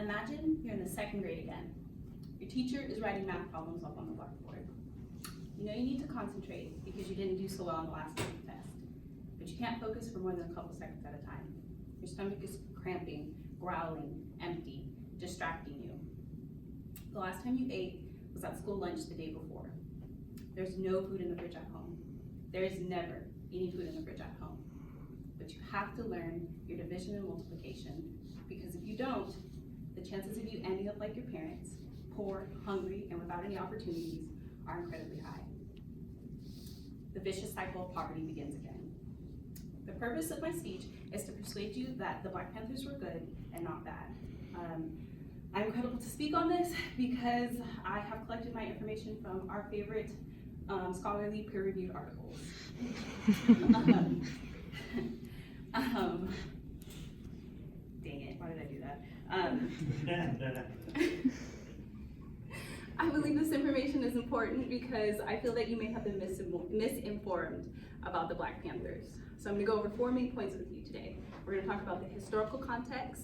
Imagine you're in the second grade again. Your teacher is writing math problems up on the blackboard. You know you need to concentrate because you didn't do so well on the last week's test, but you can't focus for more than a couple seconds at a time. Your stomach is cramping, growling, empty, distracting you. The last time you ate was at school lunch the day before. There's no food in the fridge at home. There is never any food in the fridge at home. But you have to learn your division and multiplication, because if you don't, the chances of you ending up like your parents, poor, hungry, and without any opportunities, are incredibly high. The vicious cycle of poverty begins again. The purpose of my speech is to persuade you that the Black Panthers were good and not bad. I'm credible to speak on this because I have collected my information from our favorite scholarly peer-reviewed articles. Dang it, why did I do that? I believe this information is important because I feel that you may have been misinformed about the Black Panthers. So I'm gonna go over 4 main points with you today. We're gonna talk about the historical context,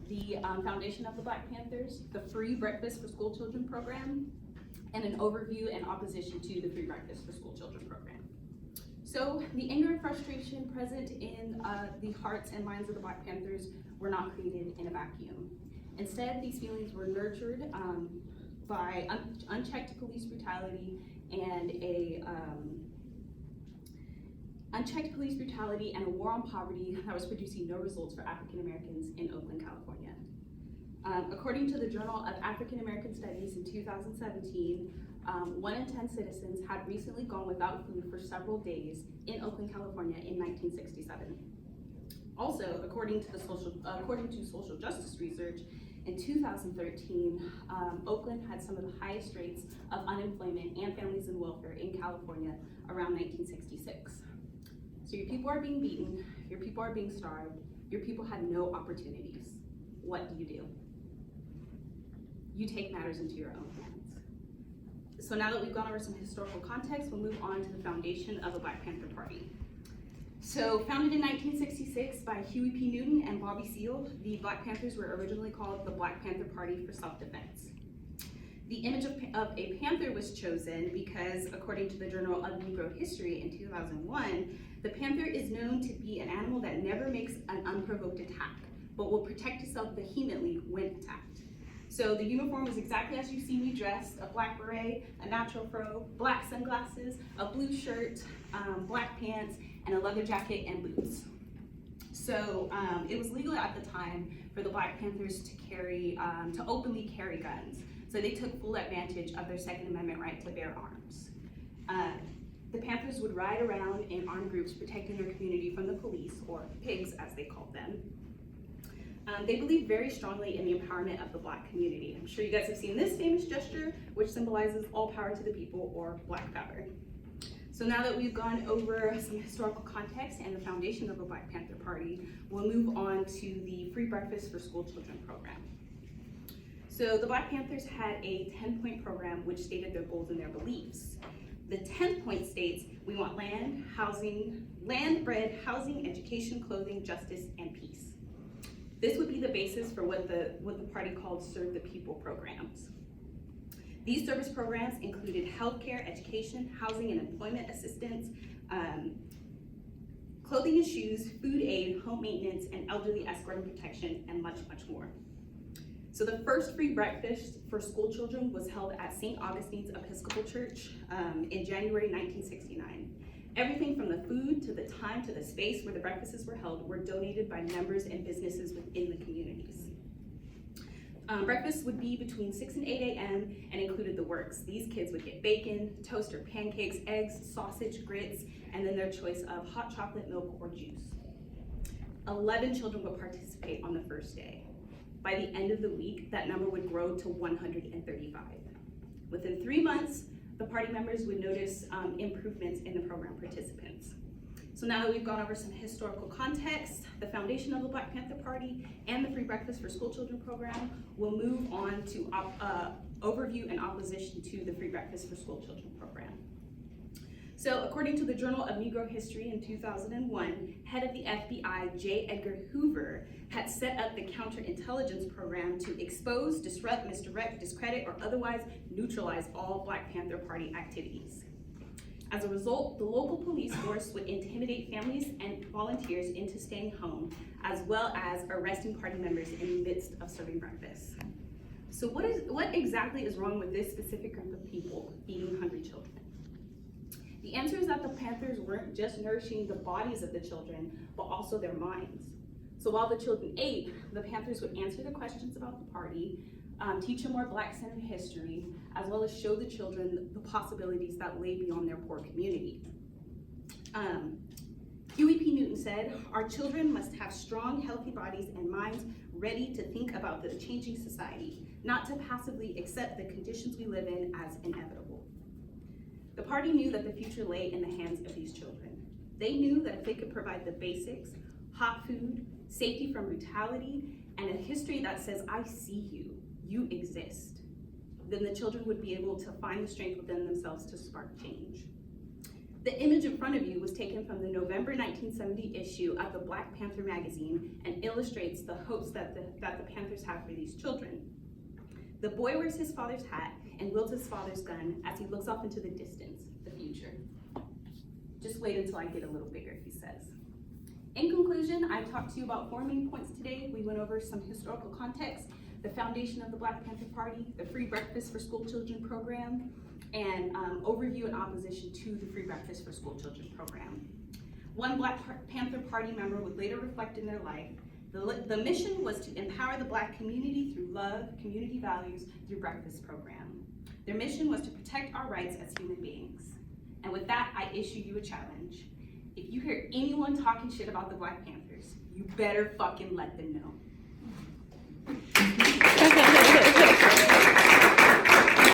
the foundation of the Black Panthers, the free breakfast for school children program, and an overview and opposition to the free breakfast for school children program. So the anger and frustration present in the hearts and minds of the Black Panthers were not created in a vacuum. Instead, these feelings were nurtured by unchecked police brutality and a war on poverty that was producing no results for African Americans in Oakland, California. According to the Journal of African American Studies in 2017, 1 in 10 citizens had recently gone without food for several days in Oakland, California in 1967. Also, according to social justice research, in 2013, Oakland had some of the highest rates of unemployment and families in welfare in California around 1966. So your people are being beaten, your people are being starved, your people had no opportunities. What do? You take matters into your own hands. So now that we've gone over some historical context, we'll move on to the foundation of the Black Panther Party. So founded in 1966 by Huey P. Newton and Bobby Seale, the Black Panthers were originally called the Black Panther Party for Self-Defense. The image of a panther was chosen because, according to the Journal of Negro History in 2001, the panther is known to be an animal that never makes an unprovoked attack, but will protect itself vehemently when attacked. So the uniform was exactly as you see me dressed: a black beret, a natural fro, black sunglasses, a blue shirt, black pants, and a leather jacket and boots. So it was legal at the time for the Black Panthers to openly carry guns. So they took full advantage of their Second Amendment right to bear arms. The Panthers would ride around in armed groups protecting their community from the police, or pigs as they called them. They believed very strongly in the empowerment of the Black community. I'm sure you guys have seen this famous gesture, which symbolizes all power to the people, or Black Power. So now that we've gone over some historical context and the foundation of the Black Panther Party, we'll move on to the free breakfast for school children program. So the Black Panthers had a 10-point program which stated their goals and their beliefs. The 10th point states, we want land, bread, housing, education, clothing, justice, and peace. This would be the basis for what the party called Serve the People programs. These service programs included healthcare, education, housing and employment assistance, clothing and shoes, food aid, home maintenance, and elderly escort and protection, and much, much more. So the first free breakfast for school children was held at St. Augustine's Episcopal Church in January 1969. Everything from the food to the time to the space where the breakfasts were held were donated by members and businesses within the communities. Breakfast would be between 6 and 8 a.m. and included the works. These kids would get bacon, toast or pancakes, eggs, sausage, grits, and then their choice of hot chocolate, milk, or juice. 11 children would participate on the first day. By the end of the week, that number would grow to 135. Within 3 months, the party members would notice improvements in the program participants. So now that we've gone over some historical context, the foundation of the Black Panther Party, and the free breakfast for school children program, we'll move on to overview and opposition to the free breakfast for school children program. So according to the Journal of Negro History in 2001, head of the FBI, J. Edgar Hoover, had set up the counterintelligence program to expose, disrupt, misdirect, discredit, or otherwise neutralize all Black Panther Party activities. As a result, the local police force would intimidate families and volunteers into staying home, as well as arresting party members in the midst of serving breakfast. So what exactly is wrong with this specific group of people feeding hungry children? The answer is that the Panthers weren't just nourishing the bodies of the children, but also their minds. So while the children ate, the Panthers would answer the questions about the party, teach them more Black-centered history, as well as show the children the possibilities that lay beyond their poor community. Huey P. Newton said, "Our children must have strong, healthy bodies and minds ready to think about the changing society, not to passively accept the conditions we live in as inevitable." The party knew that the future lay in the hands of these children. They knew that if they could provide the basics, hot food, safety from brutality, and a history that says, "I see you, you exist," then the children would be able to find the strength within themselves to spark change. The image in front of you was taken from the November 1970 issue of the Black Panther magazine and illustrates the hopes that the Panthers have for these children. The boy wears his father's hat and wields his father's gun as he looks off into the distance, the future. "Just wait until I get a little bigger," he says. In conclusion, I've talked to you about 4 main points today. We went over some historical context, the foundation of the Black Panther Party, the Free Breakfast for School Children program, and overview and opposition to the Free Breakfast for School Children program. One Black Panther Party member would later reflect in their life, the mission was to empower the Black community through love, community values, through breakfast program. Their mission was to protect our rights as human beings. And with that, I issue you a challenge. If you hear anyone talking shit about the Black Panthers, you better fucking let them know.